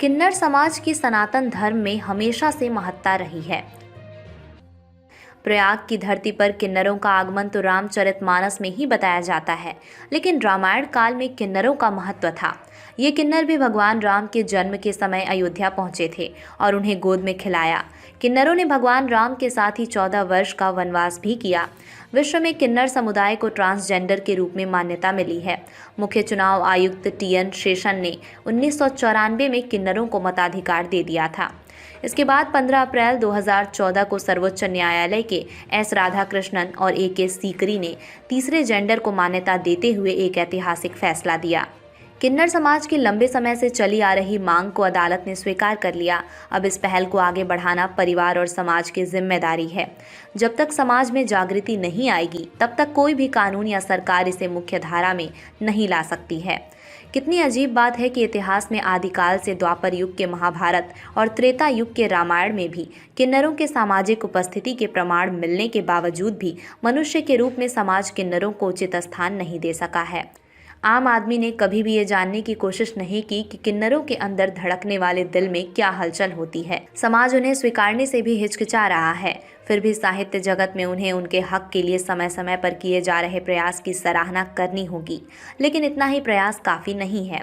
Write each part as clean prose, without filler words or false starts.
किन्नर समाज की सनातन धर्म में हमेशा से महत्ता रही है। प्रयाग की धरती पर किन्नरों का आगमन तो रामचरितमानस में ही बताया जाता है, लेकिन रामायण काल में किन्नरों का महत्व था। ये किन्नर भी भगवान राम के जन्म के समय अयोध्या पहुंचे थे और उन्हें गोद में खिलाया। किन्नरों ने भगवान राम के साथ ही 14 वर्ष का वनवास भी किया। विश्व में किन्नर समुदाय को ट्रांसजेंडर के रूप में मान्यता मिली है। मुख्य चुनाव आयुक्त टी.एन. शेषन ने 1994 में किन्नरों को मताधिकार दे दिया था। इसके बाद 15 अप्रैल 2014 को सर्वोच्च न्यायालय के एस राधाकृष्णन और ए.के. सीकरी ने तीसरे जेंडर को मान्यता देते हुए एक ऐतिहासिक फैसला दिया। किन्नर समाज की लंबे समय से चली आ रही मांग को अदालत ने स्वीकार कर लिया। अब इस पहल को आगे बढ़ाना परिवार और समाज की जिम्मेदारी है। जब तक समाज में जागृति नहीं आएगी, तब तक कोई भी कानून या सरकार इसे मुख्य धारा में नहीं ला सकती है। कितनी अजीब बात है कि इतिहास में आदिकाल से द्वापर युग के महाभारत और त्रेता युग के रामायण में भी किन्नरों के सामाजिक उपस्थिति के प्रमाण मिलने के बावजूद भी मनुष्य के रूप में समाज किन्नरों को उचित स्थान नहीं दे सका है। आम आदमी ने कभी भी ये जानने की कोशिश नहीं की कि किन्नरों के अंदर धड़कने वाले दिल में क्या हलचल होती है। समाज उन्हें स्वीकारने से भी हिचकिचा रहा है। फिर भी साहित्य जगत में उन्हें उनके हक के लिए समय समय पर किए जा रहे प्रयास की सराहना करनी होगी, लेकिन इतना ही प्रयास काफ़ी नहीं है।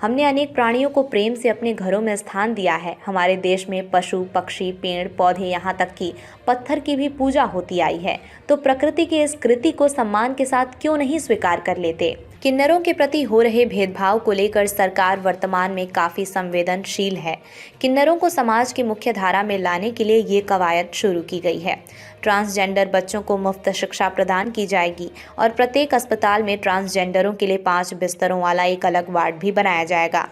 हमने अनेक प्राणियों को प्रेम से अपने घरों में स्थान दिया है। हमारे देश में पशु, पक्षी, पेड़, पौधे, यहाँ तक कि पत्थर की भी पूजा होती आई है। तो प्रकृति की इस कृति को सम्मान के साथ क्यों नहीं स्वीकार कर लेते? किन्नरों के प्रति हो रहे भेदभाव को लेकर सरकार वर्तमान में काफ़ी संवेदनशील है। किन्नरों को समाज की मुख्य धारा में लाने के लिए ये कवायद शुरू की गई है। ट्रांसजेंडर बच्चों को मुफ्त शिक्षा प्रदान की जाएगी और प्रत्येक अस्पताल में ट्रांसजेंडरों के लिए 5 बिस्तरों वाला एक अलग वार्ड भी बनाया जाएगा।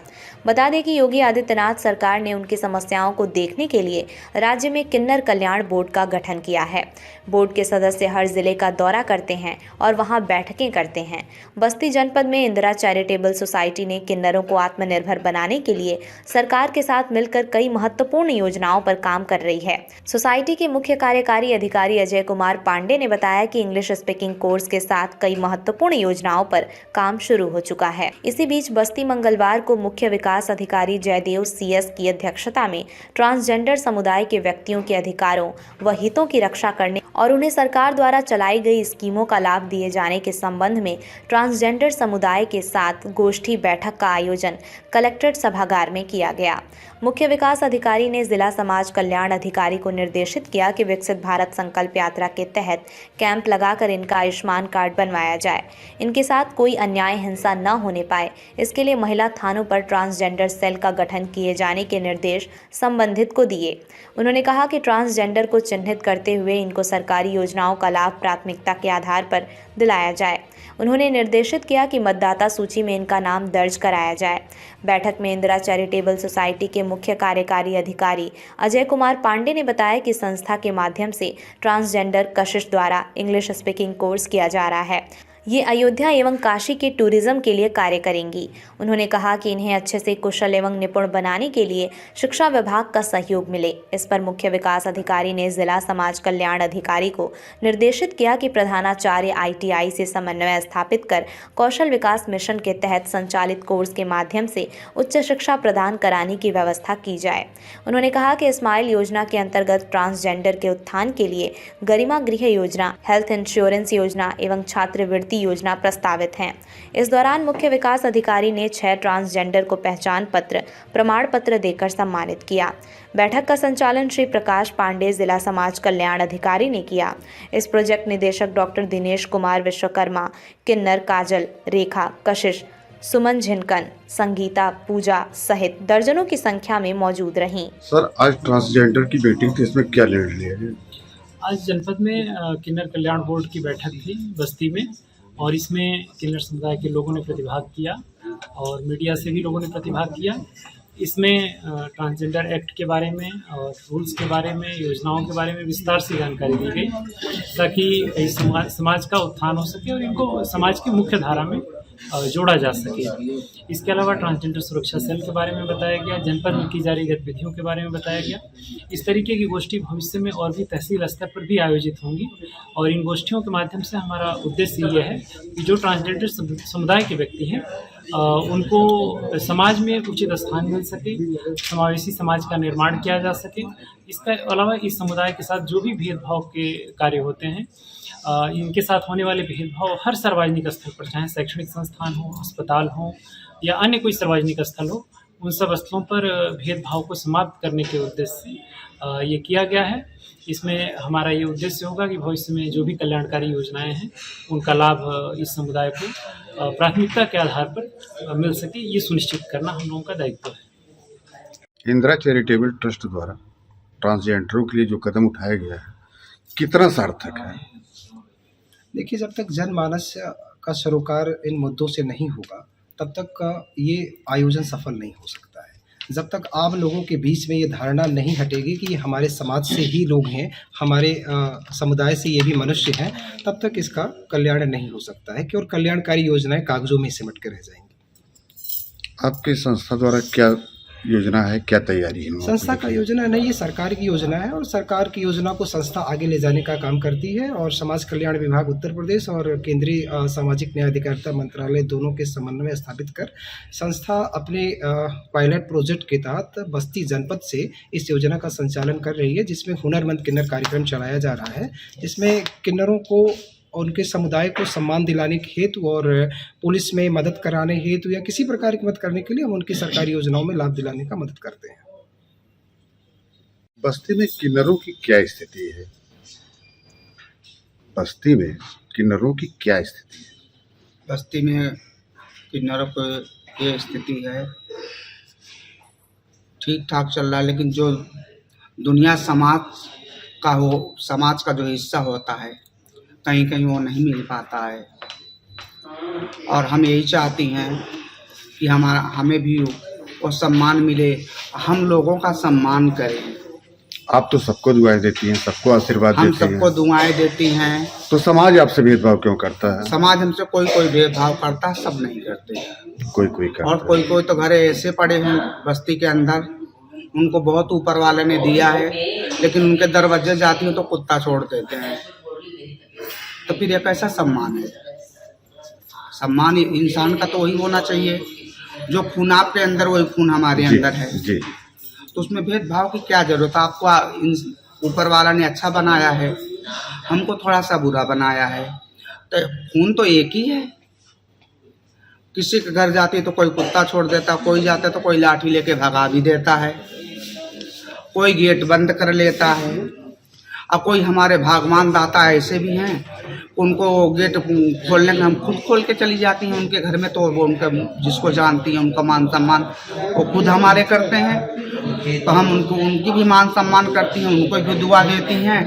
बता दें कि योगी आदित्यनाथ सरकार ने उनकी समस्याओं को देखने के लिए राज्य में किन्नर कल्याण बोर्ड का गठन किया है। बोर्ड के सदस्य हर जिले का दौरा करते हैं और वहां बैठकें करते हैं। बस्ती जनपद में इंदिरा चैरिटेबल सोसाइटी ने किन्नरों को आत्मनिर्भर बनाने के लिए सरकार के साथ मिलकर कई महत्वपूर्ण योजनाओं पर काम कर रही है। सोसाइटी के मुख्य कार्यकारी अधिकारी अजय कुमार पांडे ने बताया कि इंग्लिश स्पीकिंग कोर्स के साथ कई महत्वपूर्ण योजनाओं पर काम शुरू हो चुका है। इसी बीच बस्ती मंगलवार को मुख्य विकास अधिकारी जयदेव CS की अध्यक्षता में ट्रांसजेंडर समुदाय के व्यक्तियों के अधिकारों व हितों की रक्षा करने और उन्हें सरकार द्वारा चलाई गई स्कीमों का लाभ दिए जाने के संबंध में ट्रांसजेंडर समुदाय के साथ गोष्ठी बैठक का आयोजन कलेक्ट्रेट सभागार में किया गया। मुख्य विकास अधिकारी ने जिला समाज कल्याण अधिकारी को निर्देशित किया कि विकसित भारत संकल्प यात्रा के तहत कैंप लगाकर इनका आयुष्मान कार्ड बनवाया जाए। इनके साथ कोई अन्याय हिंसा न होने पाए, इसके लिए महिला थानों पर ट्रांसजेंडर सेल का गठन किए जाने के निर्देश संबंधित को दिए। उन्होंने कहा कि ट्रांसजेंडर को चिन्हित करते हुए इनको सरकारी योजनाओं का लाभ प्राथमिकता के आधार पर दिलाया जाए। उन्होंने निर्देशित किया कि मतदाता सूची में इनका नाम दर्ज कराया जाए। बैठक में इंदिरा चैरिटेबल सोसाइटी के मुख्य कार्यकारी अधिकारी अजय कुमार पांडे ने बताया कि संस्था के माध्यम से ट्रांसजेंडर कशिश द्वारा इंग्लिश स्पीकिंग कोर्स किया जा रहा है। ये अयोध्या एवं काशी के टूरिज्म के लिए कार्य करेंगी। उन्होंने कहा कि इन्हें अच्छे से कुशल एवं निपुण बनाने के लिए शिक्षा विभाग का सहयोग मिले। इस पर मुख्य विकास अधिकारी ने जिला समाज कल्याण अधिकारी को निर्देशित किया कि प्रधानाचार्य ITI से समन्वय स्थापित कर कौशल विकास मिशन के तहत संचालित कोर्स के माध्यम से उच्च शिक्षा प्रदान कराने की व्यवस्था की जाए। उन्होंने कहा कि स्माइल योजना के अंतर्गत ट्रांसजेंडर के उत्थान के लिए गरिमा गृह योजना, हेल्थ इंश्योरेंस योजना एवं छात्रवृत्ति योजना प्रस्तावित हैं। इस दौरान मुख्य विकास अधिकारी ने 6 ट्रांसजेंडर को पहचान पत्र, प्रमाण पत्र देकर सम्मानित किया। बैठक का संचालन श्री प्रकाश पांडे, जिला समाज कल्याण अधिकारी ने किया। इस प्रोजेक्ट निदेशक डॉक्टर दिनेश कुमार विश्वकर्मा, किन्नर काजल, रेखा, कशिश, सुमन झिनकन, संगीता, पूजा सहित दर्जनों की संख्या में मौजूद रहीं। सर, आज ट्रांसजेंडर की मीटिंग थी, इसमें क्या निर्णय लिया गया? आज जनपद में किन्नर कल्याण बोर्ड की बैठक थी बस्ती में, और इसमें किन्नर समुदाय के लोगों ने प्रतिभाग किया और मीडिया से भी लोगों ने प्रतिभाग किया। इसमें ट्रांसजेंडर एक्ट के बारे में और रूल्स के बारे में, योजनाओं के बारे में विस्तार से जानकारी दी गई, ताकि इस समाज का उत्थान हो सके और इनको समाज की मुख्य धारा में जोड़ा जा सके। इसके अलावा ट्रांसजेंडर सुरक्षा सेल के बारे में बताया गया, जनपद में की जा रही गतिविधियों के बारे में बताया गया। इस तरीके की गोष्ठी भविष्य में और भी तहसील स्तर पर भी आयोजित होंगी, और इन गोष्ठियों के माध्यम से हमारा उद्देश्य ये है कि जो ट्रांसजेंडर समुदाय के व्यक्ति हैं उनको समाज में उचित स्थान मिल सके, समावेशी समाज का निर्माण किया जा सके। इसके अलावा इस समुदाय के साथ जो भी भेदभाव के कार्य होते हैं, इनके साथ होने वाले भेदभाव हर सार्वजनिक स्थल पर, चाहे शैक्षणिक संस्थान हो, अस्पताल हो या अन्य कोई सार्वजनिक स्थल हो, उन सब स्थलों पर भेदभाव को समाप्त करने के उद्देश्य से ये किया गया है। इसमें हमारा ये उद्देश्य होगा कि भविष्य में जो भी कल्याणकारी योजनाएं हैं उनका लाभ इस समुदाय को प्राथमिकता के आधार पर मिल सके, ये सुनिश्चित करना हम लोगों का दायित्व है। इंदिरा चैरिटेबल ट्रस्ट द्वारा ट्रांसजेंडरों के लिए जो कदम उठाया गया है कितना सार्थक है? देखिए, जब तक जनमानस का सरोकार इन मुद्दों से नहीं होगा तब तक ये आयोजन सफल नहीं हो सकता है। जब तक आम लोगों के बीच में ये धारणा नहीं हटेगी कि ये हमारे समाज से ही लोग हैं, हमारे समुदाय से ये भी मनुष्य हैं, तब तक इसका कल्याण नहीं हो सकता है कि और कल्याणकारी योजनाएं कागजों में सिमट कर रह जाएंगी। आपकी संस्था द्वारा क्या योजना है, क्या तैयारी है? संस्था का योजना नहीं, ये सरकार की योजना है और सरकार की योजना को संस्था आगे ले जाने का काम करती है। और समाज कल्याण विभाग उत्तर प्रदेश और केंद्रीय सामाजिक न्याय अधिकारिता मंत्रालय दोनों के समन्वय स्थापित कर संस्था अपने पायलट प्रोजेक्ट के तहत बस्ती जनपद से इस योजना का संचालन कर रही है, जिसमें हुनरमंद किन्नर कार्यक्रम चलाया जा रहा है, जिसमें किन्नरों को और उनके समुदाय को सम्मान दिलाने के हेतु और पुलिस में मदद कराने हेतु या किसी प्रकार की मदद करने के लिए हम उनकी सरकारी योजनाओं में लाभ दिलाने का मदद करते हैं। बस्ती में किन्नरों की क्या स्थिति है? बस्ती में किन्नरों की क्या स्थिति है? बस्ती में किन्नरों को ये स्थिति है, ठीक ठाक चल रहा है, लेकिन जो दुनिया समाज का जो हिस्सा होता है कहीं कहीं वो नहीं मिल पाता है। और हम यही चाहती हैं कि हमें भी वो सम्मान मिले, हम लोगों का सम्मान करें। आप तो सबको दुआएं देती हैं, सबको आशीर्वाद हम देती हैं, सबको दुआएं देती हैं। तो समाज आपसे भेदभाव क्यों करता है? समाज हमसे कोई भेदभाव करता है, सब नहीं करते। कोई करता और कोई तो घरे ऐसे पड़े हैं बस्ती के अंदर, उनको बहुत ऊपर वाले ने दिया है, लेकिन उनके दरवाजे जाती हूँ तो कुत्ता छोड़ देते हैं। तो फिर ये कैसा सम्मान है? सम्मान इंसान का तो वही होना चाहिए, जो खून आपके अंदर वही खून हमारे अंदर है जी। तो उसमें भेदभाव की क्या जरूरत है? आपको ऊपर वाला ने अच्छा बनाया है, हमको थोड़ा सा बुरा बनाया है, तो खून तो एक ही है। किसी के घर जाती है तो कोई कुत्ता छोड़ देता, कोई जाता है तो कोई लाठी लेके भगा भी देता है, कोई गेट बंद कर लेता है, और कोई हमारे भगवान दाता ऐसे भी हैं, उनको गेट खोलने में हम खुद खोल के चली जाती हैं उनके घर में, तो वो उनका जिसको जानती हैं उनका मान सम्मान वो खुद हमारे करते हैं, तो हम उनकी भी मान सम्मान करती हैं, उनको भी दुआ देती हैं,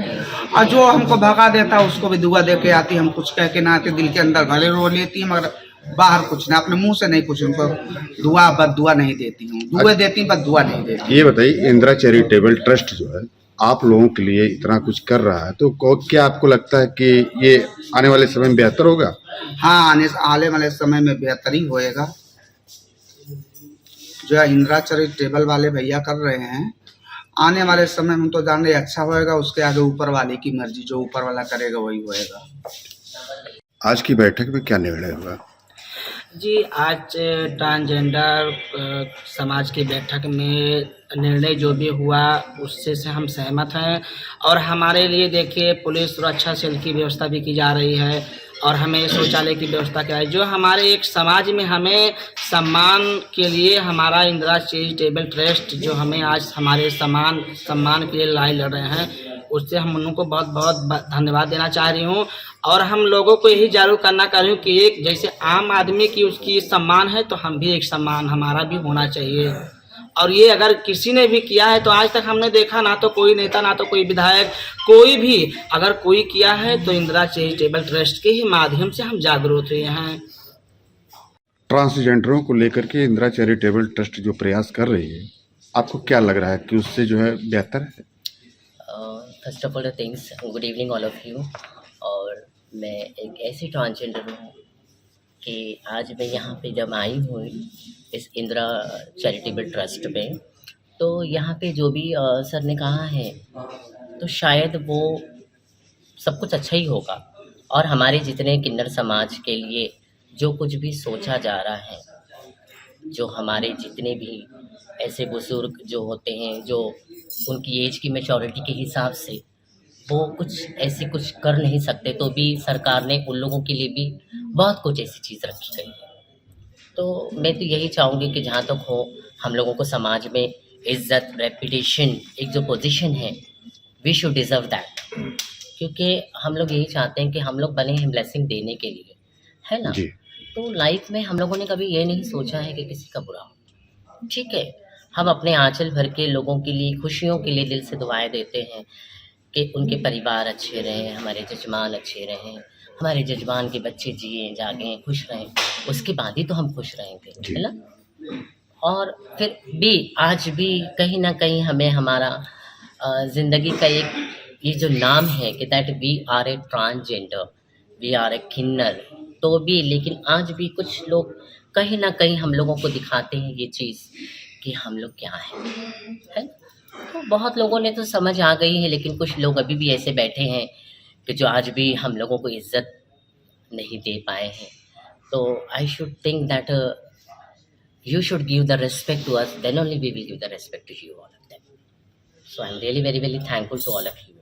और जो हमको भगा देता है उसको भी दुआ दे के आती है। हम कुछ कह के ना आते, दिल के अंदर भले रो लेती हैं, मगर बाहर कुछ ना, अपने मुंह से नहीं कुछ उनको बद दुआ नहीं देती हूँ, दुआ देती बद दुआ नहीं देती। ये बताइए, इंदिरा चैरिटेबल ट्रस्ट जो है आप लोगों के लिए इतना कुछ कर रहा है, तो क्या आपको लगता है कि ये आने वाले समय में बेहतर होगा? हाँ, आने वाले समय में बेहतर ही होएगा। जो इंदिरा चैरिटेबल वाले भैया कर रहे हैं, आने वाले समय में तो जान रहे अच्छा होएगा, उसके आगे ऊपर वाले की मर्जी, जो ऊपर वाला करेगा वही होएगा। आज की बैठक में क्या निर्णय हुआ? जी, आज ट्रांसजेंडर समाज की बैठक में निर्णय जो भी हुआ उससे हम सहमत हैं। और हमारे लिए देखिए, पुलिस सुरक्षा सेल की व्यवस्था भी की जा रही है और हमें शौचालय की व्यवस्था क्या है, जो हमारे एक समाज में हमें सम्मान के लिए हमारा इंदिरा चैरिटेबल ट्रस्ट जो हमें आज हमारे सम्मान के लिए लड़ाई लड़ रहे हैं, उससे हम उनको बहुत बहुत धन्यवाद देना चाह रही हूँ। और हम लोगों को यही जागरूक करना चाह रही हूँ कि एक जैसे आम आदमी की उसकी सम्मान है, तो हम भी एक सम्मान हमारा भी होना चाहिए। और ये अगर किसी ने भी किया है तो आज तक हमने देखा ना तो कोई नेता, ना तो कोई विधायक, कोई भी अगर कोई किया है तो इंदिरा चैरिटेबल ट्रस्ट के ही माध्यम से हम जागरूक हुए हैं। ट्रांसजेंडरों को लेकर के इंदिरा चैरिटेबल ट्रस्ट जो प्रयास कर रही है, आपको क्या लग रहा है कि उससे जो है बेहतर है? First of all things, good evening all of you. और मैं एक ऐसी ट्रांसजेंडर हूँ कि आज मैं यहाँ पे जब आई हूँ इस इंदिरा चैरिटेबल ट्रस्ट पे, तो यहाँ पे जो भी सर ने कहा है तो शायद वो सब कुछ अच्छा ही होगा। और हमारे जितने किन्नर समाज के लिए जो कुछ भी सोचा जा रहा है जो हमारे जितने भी ऐसे बुजुर्ग जो होते हैं, जो उनकी एज की मैच्योरिटी के हिसाब से वो कुछ ऐसे कुछ कर नहीं सकते, तो भी सरकार ने उन लोगों के लिए भी बहुत कुछ ऐसी चीज़ रखी गई है। तो मैं तो यही चाहूँगी कि जहाँ तक हो हम लोगों को समाज में इज़्ज़त, रेपुटेशन, एक जो पोजीशन है, वी शुड डिज़र्व दैट, क्योंकि हम लोग यही चाहते हैं कि हम लोग बने हैं ब्लेसिंग देने के लिए, है ना? जी। तो लाइफ में हम लोगों ने कभी ये नहीं सोचा है कि किसी का बुरा हो। ठीक है, हम अपने आंचल भर के लोगों के लिए, खुशियों के लिए दिल से दुआएँ देते हैं कि उनके परिवार अच्छे रहें, हमारे जजमान अच्छे रहें, हमारे जजमान के बच्चे जिएँ, जागें, खुश रहें, उसके बाद ही तो हम खुश रहेंगे, है ना? और फिर भी आज भी कहीं न कहीं हमें हमारा ज़िंदगी का एक ये जो नाम है कि that we are a transgender, we are a kinnar, तो भी लेकिन आज भी कुछ लोग कहीं न कहीं हम लोगों को दिखाते हैं ये चीज़ कि हम लोग क्या हैं, है? तो बहुत लोगों ने तो समझ आ गई है, लेकिन कुछ लोग अभी भी ऐसे बैठे हैं कि जो आज भी हम लोगों को इज़्ज़त नहीं दे पाए हैं। तो I should think that you should give the respect to us, then only we will give the respect to you, all of them. So I'm really very, very thankful to all of you.